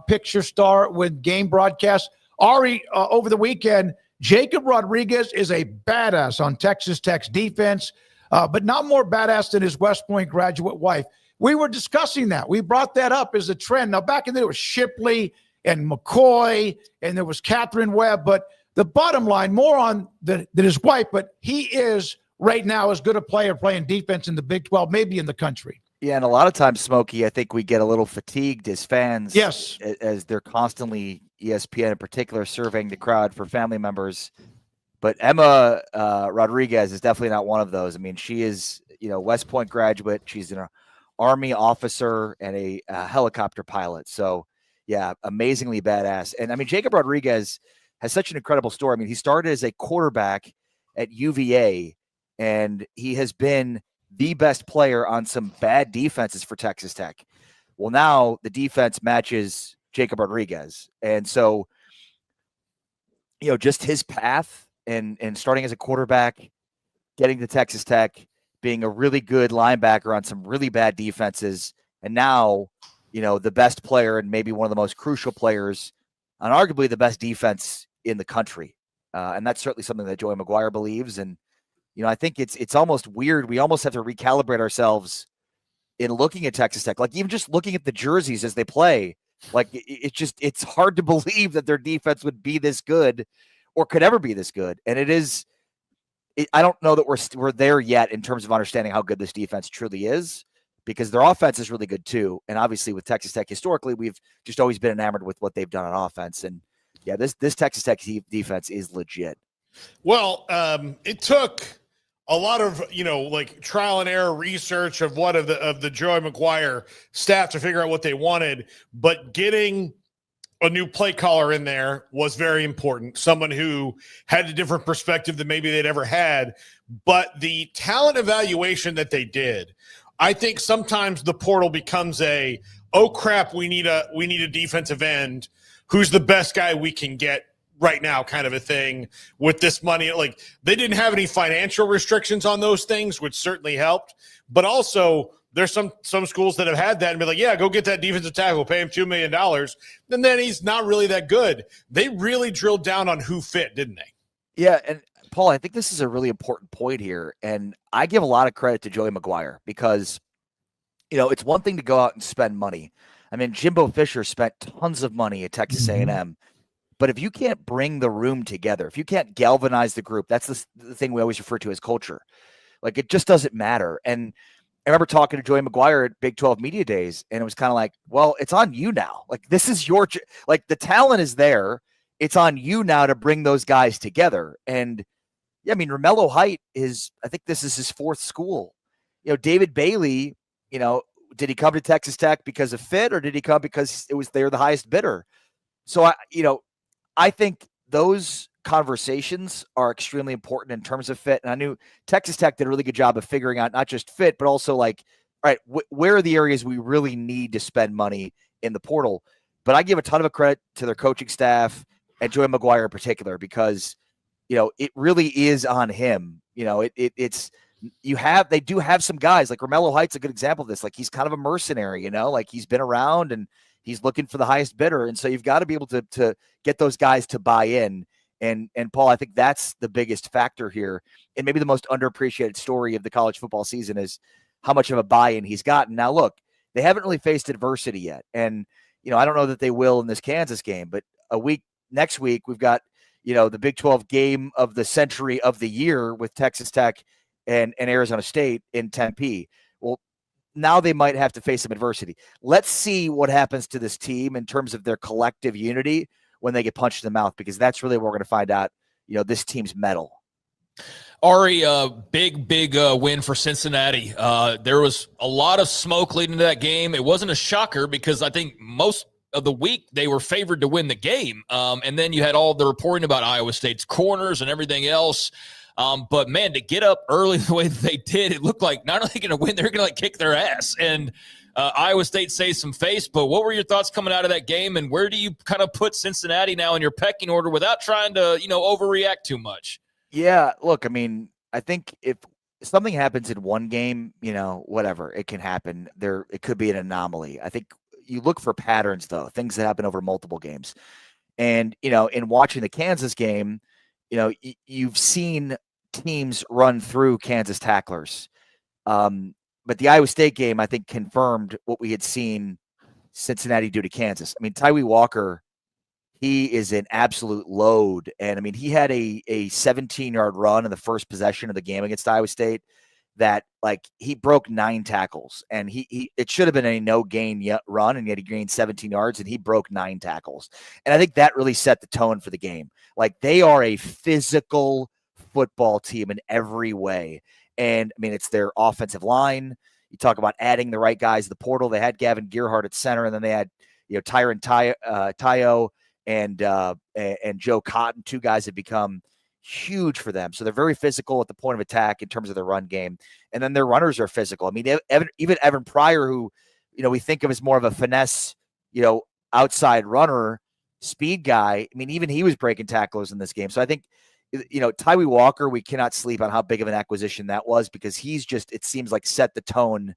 picture star with game broadcasts. Ari, over the weekend, Jacob Rodriguez is a badass on Texas Tech's defense, but not more badass than his West Point graduate wife. We were discussing that. We brought that up as a trend. Now, back in there was Shipley and McCoy, and there was Catherine Webb, but the bottom line, more on than his wife, but he is right now as good a player playing defense in the Big 12, maybe in the country. Yeah, and a lot of times, Smokey, I think we get a little fatigued as fans. Yes. As they're constantly, ESPN in particular, surveying the crowd for family members. But Emma Rodriguez is definitely not one of those. I mean, she is, West Point graduate. She's an Army officer and a helicopter pilot. So, yeah, amazingly badass. And, I mean, Jacob Rodriguez has such an incredible story. I mean, he started as a quarterback at UVA, and he has been the best player on some bad defenses for Texas Tech. Well, now the defense matches Jacob Rodriguez. And so, just his path and starting as a quarterback, getting to Texas Tech, being a really good linebacker on some really bad defenses, and now, the best player and maybe one of the most crucial players on arguably the best defense in the country. And that's certainly something that Joey McGuire believes. And, I think it's almost weird. We almost have to recalibrate ourselves in looking at Texas Tech, like even just looking at the jerseys as they play. Like it's hard to believe that their defense would be this good or could ever be this good. And I don't know that we're there yet in terms of understanding how good this defense truly is, because their offense is really good too. And obviously with Texas Tech, historically, we've just always been enamored with what they've done on offense. And yeah, this Texas Tech defense is legit. Well, it took a lot of, trial and error research of the Joey McGuire staff to figure out what they wanted, but getting a new play caller in there was very important. Someone who had a different perspective than maybe they'd ever had. But the talent evaluation that they did, I think sometimes the portal becomes oh crap, we need a defensive end. Who's the best guy we can get right now kind of a thing with this money. Like, they didn't have any financial restrictions on those things, which certainly helped. But also there's some schools that have had that and be like, yeah, go get that defensive tackle, pay him $2 million. And then he's not really that good. They really drilled down on who fit, didn't they? Yeah. And Paul, I think this is a really important point here. And I give a lot of credit to Joey McGuire because, it's one thing to go out and spend money. I mean, Jimbo Fisher spent tons of money at Texas A&M. But if you can't bring the room together, if you can't galvanize the group, that's the thing we always refer to as culture. Like, it just doesn't matter. And I remember talking to Joey McGuire at Big 12 Media Days, and it was kind of like, well, it's on you now. Like, this is the talent is there. It's on you now to bring those guys together. And, yeah, I mean, Romello Height I think this is his fourth school. David Bailey, did he come to Texas Tech because of fit, or did he come because they're the highest bidder? So, I think those conversations are extremely important in terms of fit. And I knew Texas Tech did a really good job of figuring out not just fit, but also all right, where are the areas we really need to spend money in the portal? But I give a ton of credit to their coaching staff and Joey McGuire in particular, because, it really is on him. They do have some guys like Romello Height's a good example of this. Like, he's kind of a mercenary, like he's been around and he's looking for the highest bidder. And so you've got to be able to get those guys to buy in. And Paul, I think that's the biggest factor here. And maybe the most underappreciated story of the college football season is how much of a buy-in he's gotten. Now, look, they haven't really faced adversity yet. And, I don't know that they will in this Kansas game, but next week, we've got, the Big 12 game of the century of the year with Texas Tech and Arizona State in Tempe. Well, now they might have to face some adversity. Let's see what happens to this team in terms of their collective unity when they get punched in the mouth, because that's really what we're going to find out, this team's mettle. Ari, big win for Cincinnati. There was a lot of smoke leading to that game. It wasn't a shocker because I think most of the week they were favored to win the game. And then you had all the reporting about Iowa State's corners and everything else. But, man, to get up early the way that they did, it looked like not only going to win, they're going to kick their ass. And Iowa State saved some face. But what were your thoughts coming out of that game, and where do you kind of put Cincinnati now in your pecking order without trying to, overreact too much? Yeah, look, I mean, I think if something happens in one game, whatever, it can happen. It could be an anomaly. I think, you look for patterns, though, things that happen over multiple games. And, in watching the Kansas game, you've seen teams run through Kansas tacklers. But the Iowa State game, I think, confirmed what we had seen Cincinnati do to Kansas. I mean, Tyree Walker, he is an absolute load. And, I mean, he had a 17-yard run in the first possession of the game against Iowa State that, like, he broke 9 tackles. And it should have been a no-gain run, and yet he gained 17 yards, and he broke 9 tackles. And I think that really set the tone for the game. Like, they are a physical football team in every way. And, I mean, it's their offensive line. You talk about adding the right guys to the portal. They had Gavin Gearhart at center, and then they had, Tyron Tayo and Joe Cotton, 2 guys have become huge for them. So they're very physical at the point of attack in terms of their run game. And then their runners are physical. I mean, even Evan Pryor, who, we think of as more of a finesse, outside runner, speed guy. I mean, even he was breaking tacklers in this game. So I think, Tyree Walker, we cannot sleep on how big of an acquisition that was, because he's just, it seems like, set the tone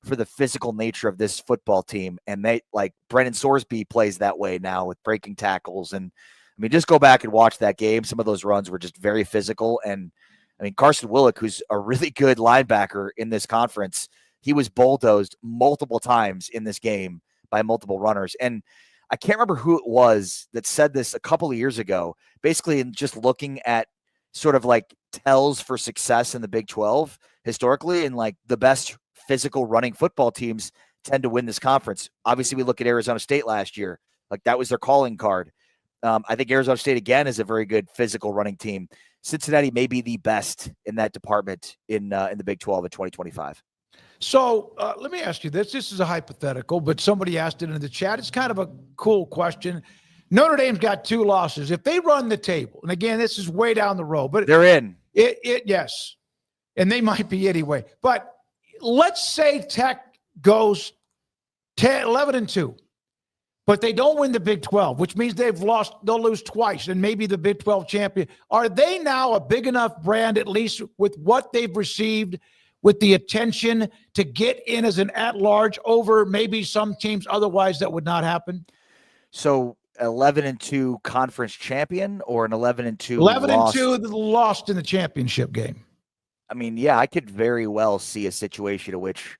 for the physical nature of this football team. And they, like, Brennan Sorsby plays that way now with breaking tackles. And I mean, just go back and watch that game. Some of those runs were just very physical. And I mean, Carson Willick, who's a really good linebacker in this conference, he was bulldozed multiple times in this game by multiple runners. And I can't remember who it was that said this a couple of years ago, basically in just looking at sort of like tells for success in the Big 12 historically, and like the best physical running football teams tend to win this conference. Obviously, we look at Arizona State last year. Like, that was their calling card. I think Arizona State, again, is a very good physical running team. Cincinnati may be the best in that department in the Big 12 in 2025. So let me ask you this. This is a hypothetical, but somebody asked it in the chat. It's kind of a cool question. Notre Dame's got 2 losses. If they run the table, and again, this is way down the road, but they're in. Yes, and they might be anyway. But let's say Tech goes 11-2. But they don't win the Big 12, which means they'll lose twice and maybe the Big 12 champion. Are they now a big enough brand, at least with what they've received, with the attention, to get in as an at-large over maybe some teams otherwise that would not happen? So 11-2 conference champion, or an 11-2 11-2 lost in the championship game? I mean, yeah, I could very well see a situation in which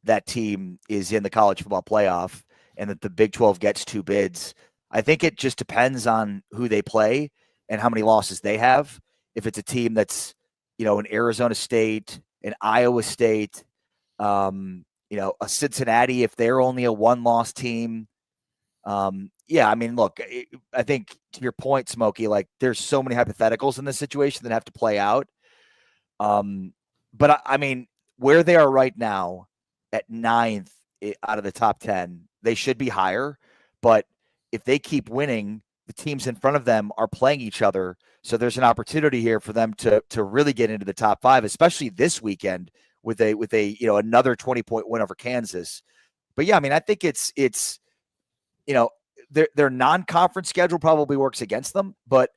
that team is in the college football playoff and that the Big 12 gets 2 bids. I think it just depends on who they play and how many losses they have. If it's a team that's, an Arizona State, an Iowa State, a Cincinnati, if they're only a 1-loss team. Yeah, I mean, look, I think to your point, Smokey, like, there's so many hypotheticals in this situation that have to play out. But I mean, where they are right now at 9th out of the top 10, they should be higher. But if they keep winning, the teams in front of them are playing each other. So there's an opportunity here for them to really get into the top 5, especially this weekend with a another 20-point win over Kansas. But yeah, I mean, I think it's their non-conference schedule probably works against them, but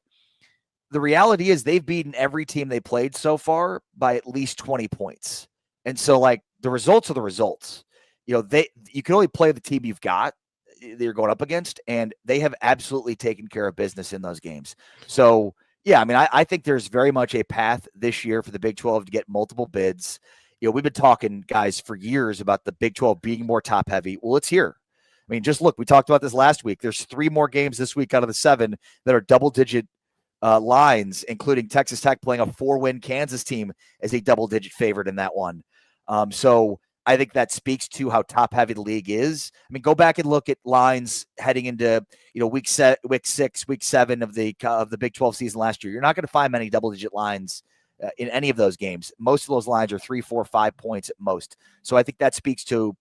the reality is they've beaten every team they played so far by at least 20 points. And so, like, the results are the results. You can only play the team you've got that you're going up against, and they have absolutely taken care of business in those games. So, yeah, I mean, I think there's very much a path this year for the Big 12 to get multiple bids. We've been talking, guys, for years about the Big 12 being more top heavy. Well, it's here. I mean, just look, we talked about this last week. There's 3 more games this week out of the 7 that are double-digit lines, including Texas Tech playing a 4-win Kansas team as a double-digit favorite in that one. So I think that speaks to how top-heavy the league is. I mean, go back and look at lines heading into week 6, week 7 of the Big 12 season last year. You're not going to find many double-digit lines in any of those games. Most of those lines are 3, 4, 5 points at most. So I think that speaks to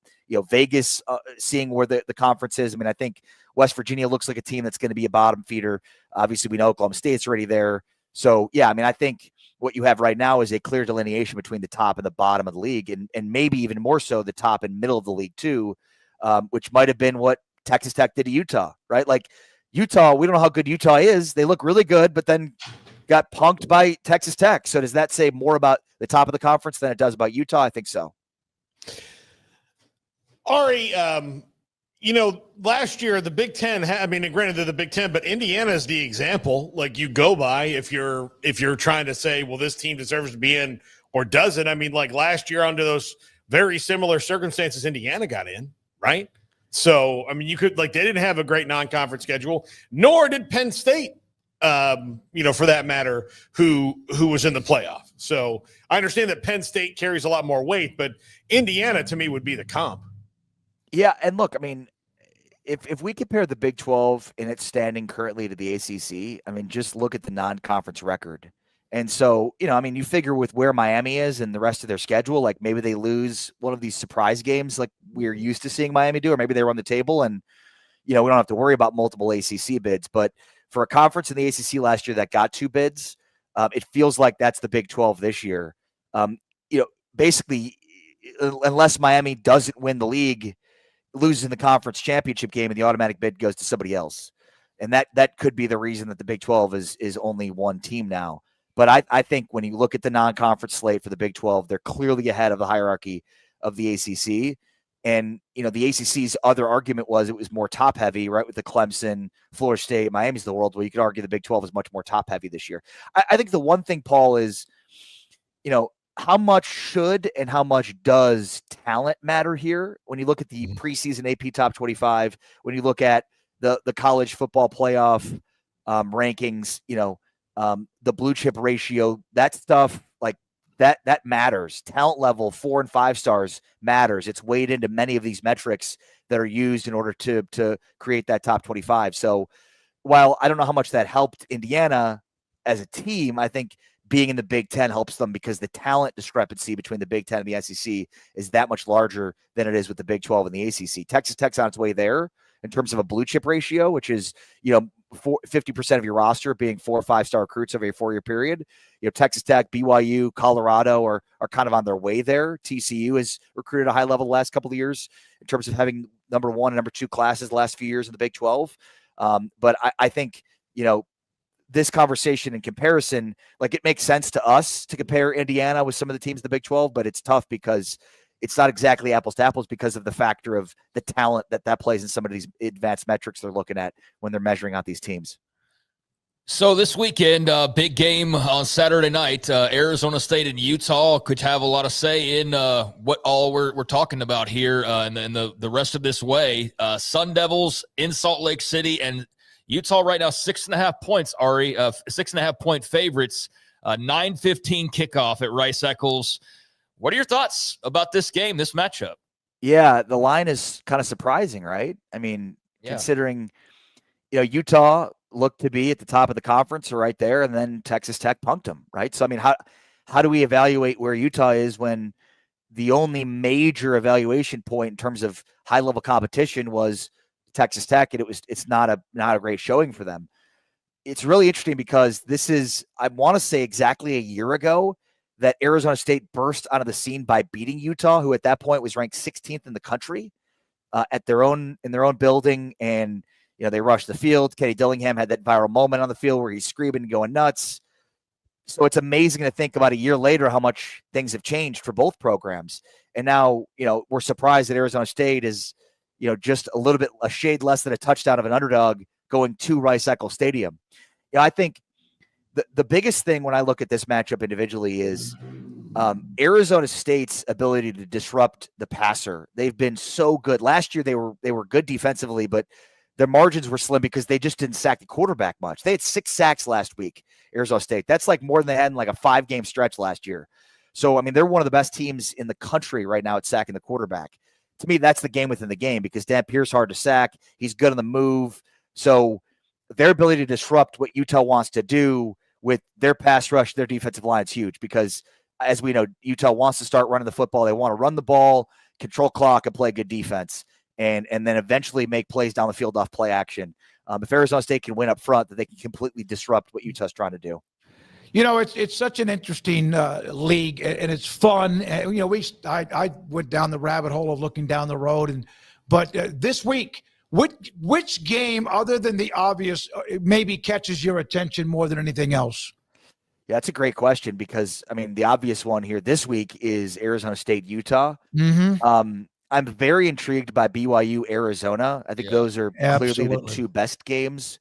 Vegas seeing where the conference is. I mean, I think West Virginia looks like a team that's going to be a bottom feeder. Obviously, we know Oklahoma State's already there. So, yeah, I mean, I think what you have right now is a clear delineation between the top and the bottom of the league, and maybe even more so the top and middle of the league too, which might have been what Texas Tech did to Utah, right? Like, Utah, we don't know how good Utah is. They look really good, but then got punked by Texas Tech. So does that say more about the top of the conference than it does about Utah? I think so. Ari, last year the Big Ten, granted they're the Big Ten, but Indiana is the example like you go by if you're trying to say, well, this team deserves to be in or doesn't. I mean, like last year under those very similar circumstances, Indiana got in, right? So, I mean, you could, like, they didn't have a great non-conference schedule, nor did Penn State, for that matter, who was in the playoff. So I understand that Penn State carries a lot more weight, but Indiana to me would be the comp. Yeah. And look, I mean, if we compare the Big 12 in its standing currently to the ACC, I mean, just look at the non-conference record. And so, you figure with where Miami is and the rest of their schedule, like maybe they lose one of these surprise games like we're used to seeing Miami do, or maybe they run the table and, we don't have to worry about multiple ACC bids. But for a conference in the ACC last year that got 2 bids, it feels like that's the Big 12 this year. Basically, unless Miami doesn't win the league, loses in the conference championship game, and the automatic bid goes to somebody else. And that could be the reason that the Big 12 is only one team now. But I think when you look at the non-conference slate for the Big 12, they're clearly ahead of the hierarchy of the ACC. And, the ACC's other argument was it was more top-heavy, right, with the Clemson, Florida State, Miami's of the world, where you could argue the Big 12 is much more top-heavy this year. I think the one thing, Paul, is, how much should and how much does talent matter here when you look at the preseason AP Top 25, when you look at the college football playoff rankings, the blue chip ratio, that stuff, like that matters. Talent level 4 and 5 stars matters. It's weighed into many of these metrics that are used in order to create that top 25. So while I don't know how much that helped Indiana as a team, I think being in the Big Ten helps them because the talent discrepancy between the Big Ten and the SEC is that much larger than it is with the Big 12 and the ACC. Texas Tech's on its way there in terms of a blue chip ratio, which is, 50% of your roster being 4 or 5 star recruits over a 4-year period. Texas Tech, BYU, Colorado are kind of on their way there. TCU has recruited a high level the last couple of years in terms of having number 1 and number 2 classes the last few years in the Big 12. But I think, this conversation in comparison, like it makes sense to us to compare Indiana with some of the teams in the Big 12, but it's tough because it's not exactly apples to apples because of the factor of the talent that plays in some of these advanced metrics they're looking at when they're measuring out these teams. So this weekend, big game on Saturday night, Arizona State and Utah could have a lot of say in what all we're talking about here and the rest of this way. Sun Devils in Salt Lake City, and Utah right now 6.5 points, Ari, 6.5 point favorites, 9:15 kickoff at Rice Eccles. What are your thoughts about this game, this matchup? Yeah, the line is kind of surprising, right? I mean, considering, Utah looked to be at the top of the conference or right there, and then Texas Tech punked them, right? So, I mean, how do we evaluate where Utah is when the only major evaluation point in terms of high-level competition was Texas Tech, and it's not a great showing for them. It's really interesting because this is, I want to say exactly a year ago that Arizona State burst onto the scene by beating Utah, who at that point was ranked 16th in the country in their own building. And, they rushed the field. Kenny Dillingham had that viral moment on the field where he's screaming and going nuts. So it's amazing to think about a year later how much things have changed for both programs. And now, we're surprised that Arizona State is, just a shade less than a touchdown of an underdog going to Rice Eccles Stadium. I think the biggest thing when I look at this matchup individually is Arizona State's ability to disrupt the passer. They've been so good. Last year they were good defensively, but their margins were slim because they just didn't sack the quarterback much. They had 6 sacks last week, Arizona State. That's like more than they had in like a 5-game stretch last year. So, I mean, they're one of the best teams in the country right now at sacking the quarterback. To me, that's the game within the game because Dan Pierce hard to sack. He's good on the move. So their ability to disrupt what Utah wants to do with their pass rush, their defensive line is huge because, as we know, Utah wants to start running the football. They want to run the ball, control clock, and play good defense, and then eventually make plays down the field off play action. If Arizona State can win up front, that they can completely disrupt what Utah's trying to do. It's such an interesting league, and it's fun. I went down the rabbit hole of looking down the road, but this week, which game other than the obvious maybe catches your attention more than anything else? Yeah, that's a great question because, I mean, the obvious one here this week is Arizona State, Utah. Mm-hmm. I'm very intrigued by BYU, Arizona. I think those are clearly the two best games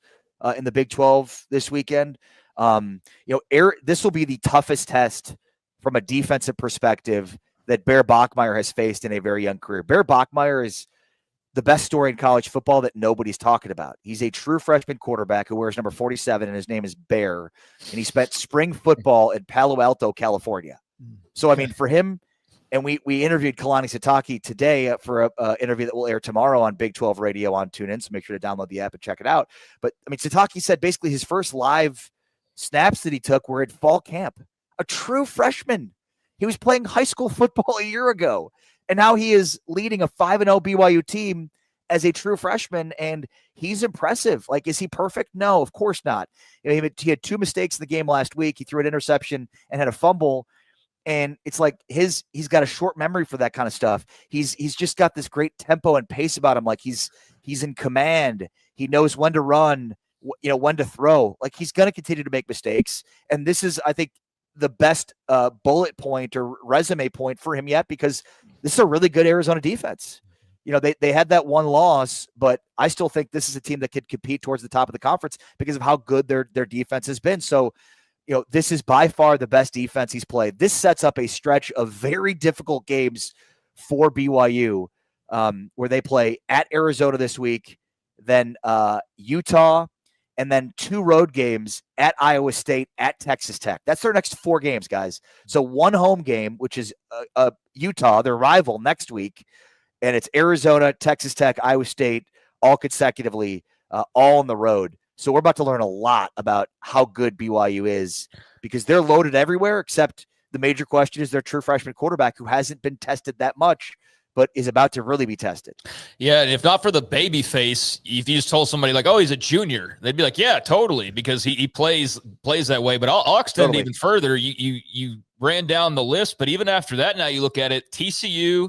in the Big 12 this weekend. This will be the toughest test from a defensive perspective that Bear Bachmeier has faced in a very young career. Bear Bachmeier is the best story in college football that nobody's talking about. He's a true freshman quarterback who wears number 47, and his name is Bear, and he spent spring football in Palo Alto, California. So, I mean, for him, and we interviewed Kalani Sitake today for an interview that will air tomorrow on Big 12 Radio on TuneIn, so make sure to download the app and check it out. But, I mean, Sitake said basically his first live snaps that he took were at fall camp. A true freshman. He was playing high school football a year ago, and now he is leading a 5-0 BYU team as a true freshman, and he's impressive. Like, is he perfect? No, of course not. He had two mistakes in the game last week. He threw an interception and had a fumble. And it's like he's got a short memory for that kind of stuff. He's just got this great tempo and pace about him. Like he's in command. He knows when to run, when to throw. Like he's going to continue to make mistakes. And this is, I think, the best bullet point or resume point for him yet, because this is a really good Arizona defense. They had that one loss, but I still think this is a team that could compete towards the top of the conference because of how good their defense has been. So, this is by far the best defense he's played. This sets up a stretch of very difficult games for BYU, where they play at Arizona this week, then Utah, and then 2 road games at Iowa State, at Texas Tech. That's their next 4 games, guys. So 1 home game, which is Utah, their rival, next week, and it's Arizona, Texas Tech, Iowa State, all consecutively, all on the road. So we're about to learn a lot about how good BYU is, because they're loaded everywhere, except the major question is their true freshman quarterback, who hasn't been tested that much, but is about to really be tested. Yeah, and if not for the baby face, if you just told somebody like, oh, he's a junior, they'd be like, yeah, totally, because he plays that way. But I'll extend it even further. You ran down the list, but even after that, now you look at it, TCU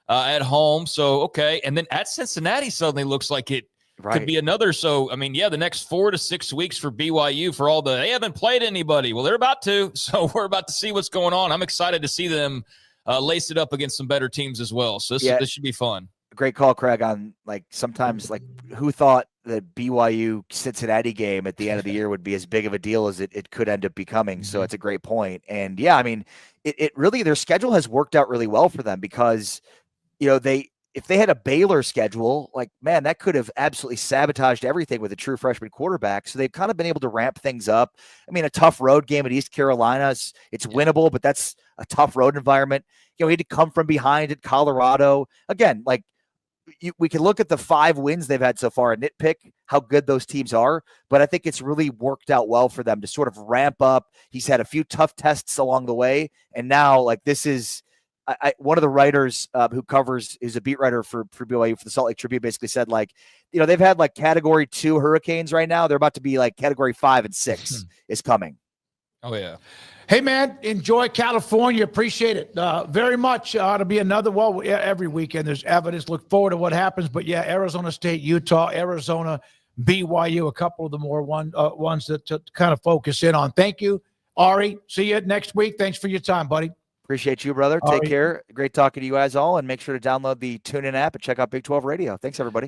at home, so okay, and then at Cincinnati suddenly looks like it could be another. So, I mean, the next 4 to 6 weeks for BYU, for all they haven't played anybody. Well, they're about to. So we're about to see what's going on. I'm excited to see them lace it up against some better teams as well. So this should be fun. Great call, Craig, on sometimes who thought the BYU Cincinnati game at the end of the year would be as big of a deal as it could end up becoming. Mm-hmm. So it's a great point. And I mean, it really, their schedule has worked out really well for them, because, if they had a Baylor schedule, that could have absolutely sabotaged everything with a true freshman quarterback. So they've kind of been able to ramp things up. I mean, a tough road game at East Carolina, it's winnable, but that's a tough road environment. He had to come from behind at Colorado. Again, we can look at the 5 wins they've had so far and nitpick how good those teams are, but I think it's really worked out well for them to sort of ramp up. He's had a few tough tests along the way, and now this is – one of the writers who's a beat writer for BYU for the Salt Lake Tribune basically said, they've had category 2 hurricanes right now. They're about to be category 5 and 6 is coming. Oh yeah. Hey man, enjoy California. Appreciate it very much. To be another, every weekend there's evidence. Look forward to what happens. But Arizona State, Utah, Arizona, BYU, a couple of the more ones that to kind of focus in on. Thank you, Ari. See you next week. Thanks for your time, buddy. Appreciate you, brother. Take care. Great talking to you guys all, and make sure to download the TuneIn app and check out Big 12 Radio. Thanks, everybody.